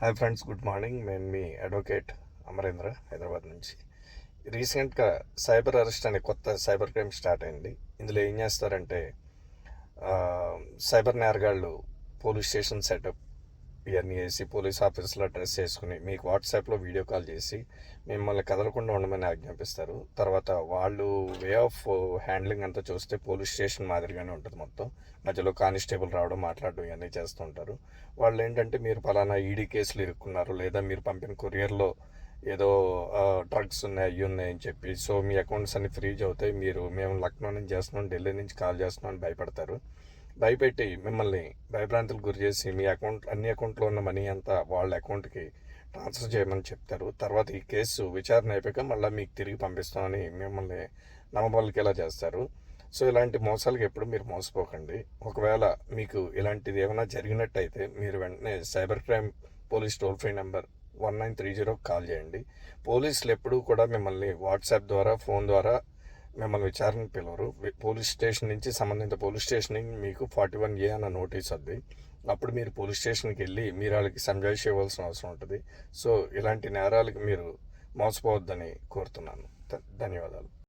Hi friends, good morning. నేను మీ advocate Amarendra, Hyderabad నుంచి. రీసెంట్గా సైబర్ అరెస్ట్ అనే కొత్త సైబర్ క్రైమ్ స్టార్ట్ అయింది. ఇందులో ఏం చేస్తారంటే ఆ, సైబర్ నేరగాళ్ళు పోలీస్ స్టేషన్ సెటప్ ఇవన్నీ వేసి పోలీస్ ఆఫీసులో డ్రెస్ వేసుకుని మీకు వాట్సాప్లో వీడియో కాల్ చేసి మిమ్మల్ని కదలకుండా ఉండమని ఆజ్ఞాపిస్తారు. తర్వాత వాళ్ళు వే ఆఫ్ హ్యాండ్లింగ్ అంతా చూస్తే పోలీస్ స్టేషన్ మాదిరిగానే ఉంటుంది. మొత్తం మధ్యలో కానిస్టేబుల్ రావడం, మాట్లాడడం ఇవన్నీ చేస్తుంటారు. వాళ్ళు ఏంటంటే మీరు పలానా ఈడీ కేసులు ఇరుక్కున్నారు, లేదా మీరు పంపిన కొరియర్లో ఏదో డ్రగ్స్ ఉన్నాయి, అవి ఉన్నాయని చెప్పి, సో మీ అకౌంట్స్ అన్ని ఫ్రీజ్ అవుతాయి, మేము లక్నో నుంచి చేస్తున్నాం, ఢిల్లీ నుంచి కాల్ చేస్తున్నాం అని భయపడతారు. భయపెట్టి మిమ్మల్ని భయభ్రాంతులకు గురి చేసి మీ అన్ని అకౌంట్లో ఉన్న మనీ అంతా వాళ్ళ అకౌంట్కి ట్రాన్స్ఫర్ చేయమని చెప్తారు. తర్వాత ఈ కేసు విచారణ అయిపోయాక మళ్ళీ మీకు తిరిగి పంపిస్తామని మిమ్మల్ని నమ్మబలికేలా చేస్తారు. సో ఇలాంటి మోసాలకు ఎప్పుడు మీరు మోసపోకండి. ఒకవేళ మీకు ఇలాంటిది ఏమైనా జరిగినట్టయితే మీరు వెంటనే cyber crime police toll free number 1930 call చేయండి. పోలీసులు ఎప్పుడూ కూడా మిమ్మల్ని వాట్సాప్ ద్వారా, ఫోన్ ద్వారా మిమ్మల్ని విచారణకు పిలవరు. పోలీస్ స్టేషన్ నుంచి, సంబంధిత పోలీస్ స్టేషన్కి మీకు 41A అన్న నోటీస్ వద్ది. అప్పుడు మీరు పోలీస్ స్టేషన్కి వెళ్ళి మీరు వాళ్ళకి సంజాయిషి ఇవ్వాల్సిన అవసరం ఉంటుంది. సో ఇలాంటి నేరాలకు మీరు మోసపోవద్దని కోరుతున్నాను. ధన్యవాదాలు.